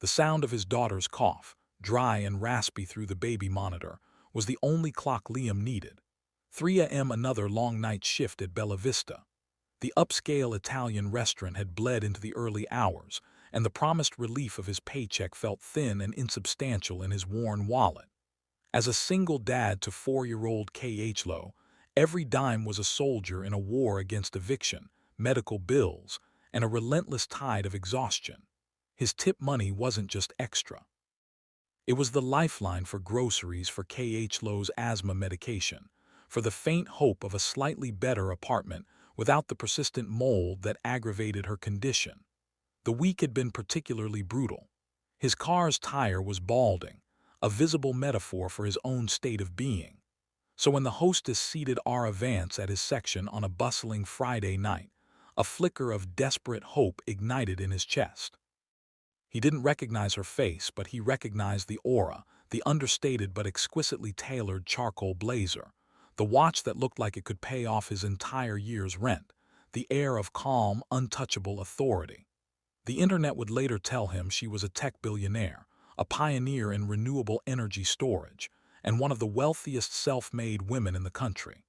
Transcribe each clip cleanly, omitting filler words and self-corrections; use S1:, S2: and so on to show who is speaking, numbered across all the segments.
S1: The sound of his daughter's cough, dry and raspy through the baby monitor, was the only clock Liam needed. 3 a.m. another long night shift at Bella Vista. The upscale Italian restaurant had bled into the early hours, and the promised relief of his paycheck felt thin and insubstantial in his worn wallet. As a single dad to 4-year-old K.H. Lowe, every dime was a soldier in a war against eviction, medical bills, and a relentless tide of exhaustion. His tip money wasn't just extra. It was the lifeline for groceries, for K.H. Lowe's asthma medication, for the faint hope of a slightly better apartment without the persistent mold that aggravated her condition. The week had been particularly brutal. His car's tire was balding, a visible metaphor for his own state of being. So when the hostess seated Ara Vance at his section on a bustling Friday night, a flicker of desperate hope ignited in his chest. He didn't recognize her face, but he recognized the aura, the understated but exquisitely tailored charcoal blazer, the watch that looked like it could pay off his entire year's rent, the air of calm, untouchable authority. The internet would later tell him she was a tech billionaire, a pioneer in renewable energy storage, and one of the wealthiest self-made women in the country.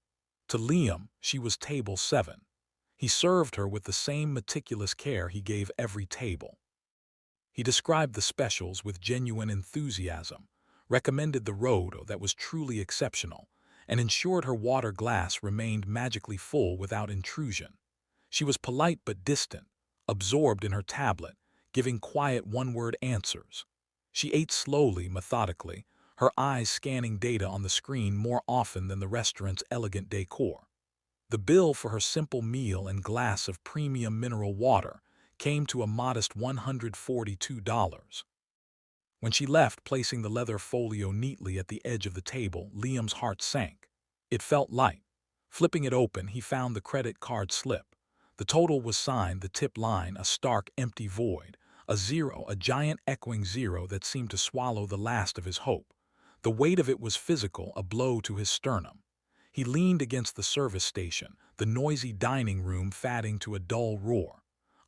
S1: To Liam, she was table 7. He served her with the same meticulous care he gave every table. He described the specials with genuine enthusiasm, recommended the Rodo that was truly exceptional, and ensured her water glass remained magically full without intrusion. She was polite but distant, absorbed in her tablet, giving quiet one-word answers. She ate slowly, methodically, her eyes scanning data on the screen more often than the restaurant's elegant decor. The bill for her simple meal and glass of premium mineral water came to a modest $142. When she left, placing the leather folio neatly at the edge of the table, Liam's heart sank. It felt light. Flipping it open, he found the credit card slip. The total was signed, the tip line a stark, empty void, a zero, a giant echoing zero that seemed to swallow the last of his hope. The weight of it was physical, a blow to his sternum. He leaned against the service station, the noisy dining room fatting to a dull roar.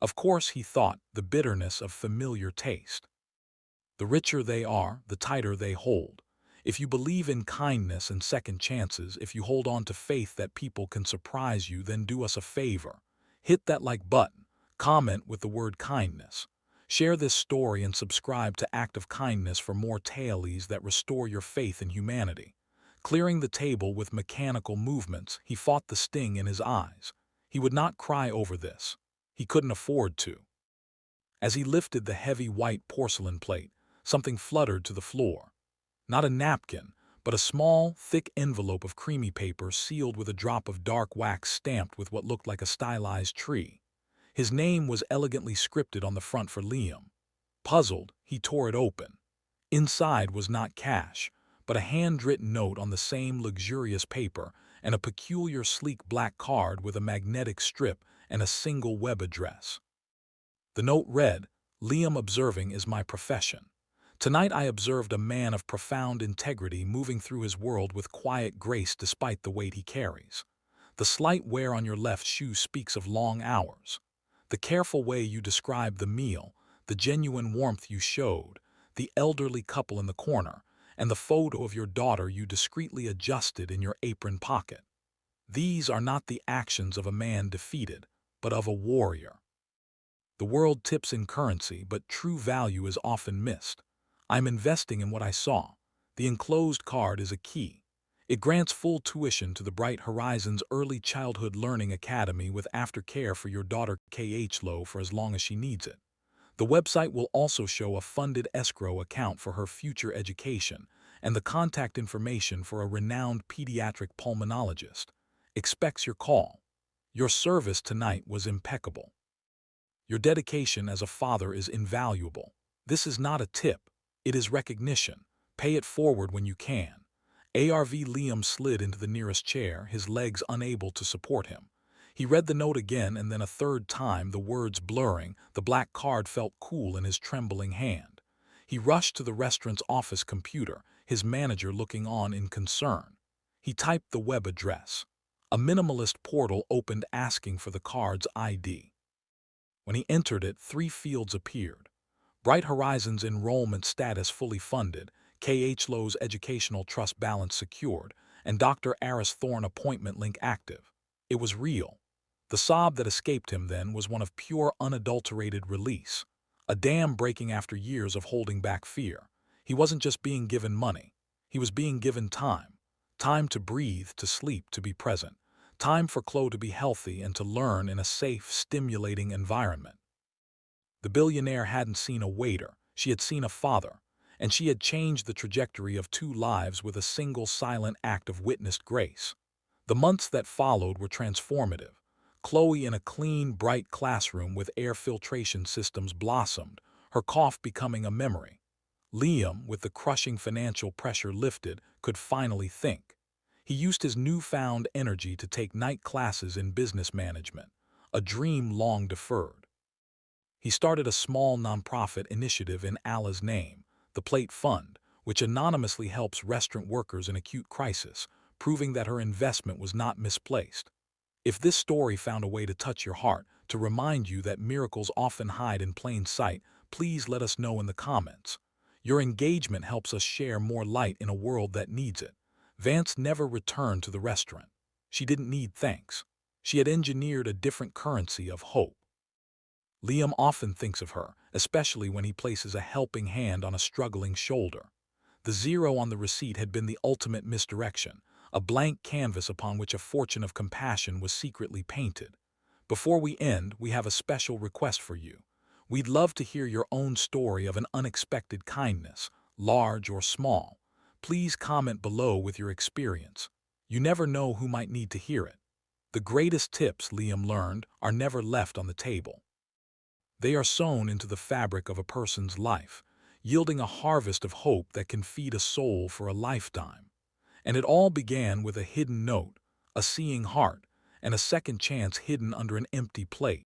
S1: Of course, he thought, the bitterness of familiar taste. The richer they are, the tighter they hold. If you believe in kindness and second chances, if you hold on to faith that people can surprise you, then do us a favor. Hit that like button, comment with the word kindness. Share this story and subscribe to Act of Kindness for more tales that restore your faith in humanity. Clearing the table with mechanical movements, he fought the sting in his eyes. He would not cry over this. He couldn't afford to. As he lifted the heavy white porcelain plate, something fluttered to the floor. Not a napkin, but a small, thick envelope of creamy paper sealed with a drop of dark wax stamped with what looked like a stylized tree. His name was elegantly scripted on the front for Liam. Puzzled, he tore it open. Inside was not cash, but a handwritten note on the same luxurious paper and a peculiar sleek black card with a magnetic strip and a single web address. The note read, "Liam, observing is my profession. Tonight I observed a man of profound integrity moving through his world with quiet grace despite the weight he carries. The slight wear on your left shoe speaks of long hours. The careful way you described the meal, the genuine warmth you showed, the elderly couple in the corner, and the photo of your daughter you discreetly adjusted in your apron pocket. These are not the actions of a man defeated, but of a warrior. The world tips in currency, but true value is often missed. I'm investing in what I saw. The enclosed card is a key. It grants full tuition to the Bright Horizons Early Childhood Learning Academy with aftercare for your daughter K.H. Lowe for as long as she needs it. The website will also show a funded escrow account for her future education and the contact information for a renowned pediatric pulmonologist. Expects your call. Your service tonight was impeccable. Your dedication as a father is invaluable. This is not a tip. It is recognition. Pay it forward when you can." ARV Liam slid into the nearest chair, his legs unable to support him. He read the note again and then a third time, the words blurring. The black card felt cool in his trembling hand. He rushed to the restaurant's office computer, his manager looking on in concern. He typed the web address. A minimalist portal opened asking for the card's ID. When he entered it, 3 fields appeared. Bright Horizons enrollment status fully funded, K.H. Lowe's educational trust balance secured, and Dr. Aris Thorne appointment link active. It was real. The sob that escaped him then was one of pure unadulterated release, a dam breaking after years of holding back fear. He wasn't just being given money. He was being given time. Time to breathe, to sleep, to be present. Time for Chloe to be healthy and to learn in a safe, stimulating environment. The billionaire hadn't seen a waiter, she had seen a father, and she had changed the trajectory of two lives with a single silent act of witnessed grace. The months that followed were transformative. Chloe in a clean, bright classroom with air filtration systems blossomed, her cough becoming a memory. Liam, with the crushing financial pressure lifted, could finally think. He used his newfound energy to take night classes in business management, a dream long deferred. He started a small nonprofit initiative in Allah's name, the Plate Fund, which anonymously helps restaurant workers in acute crisis, proving that her investment was not misplaced. If this story found a way to touch your heart, to remind you that miracles often hide in plain sight, please let us know in the comments. Your engagement helps us share more light in a world that needs it. Vance never returned to the restaurant. She didn't need thanks. She had engineered a different currency of hope. Liam often thinks of her, especially when he places a helping hand on a struggling shoulder. The zero on the receipt had been the ultimate misdirection, a blank canvas upon which a fortune of compassion was secretly painted. Before we end, we have a special request for you. We'd love to hear your own story of an unexpected kindness, large or small. Please comment below with your experience. You never know who might need to hear it. The greatest tips, Liam learned, are never left on the table. They are sewn into the fabric of a person's life, yielding a harvest of hope that can feed a soul for a lifetime. And it all began with a hidden note, a seeing heart, and a second chance hidden under an empty plate.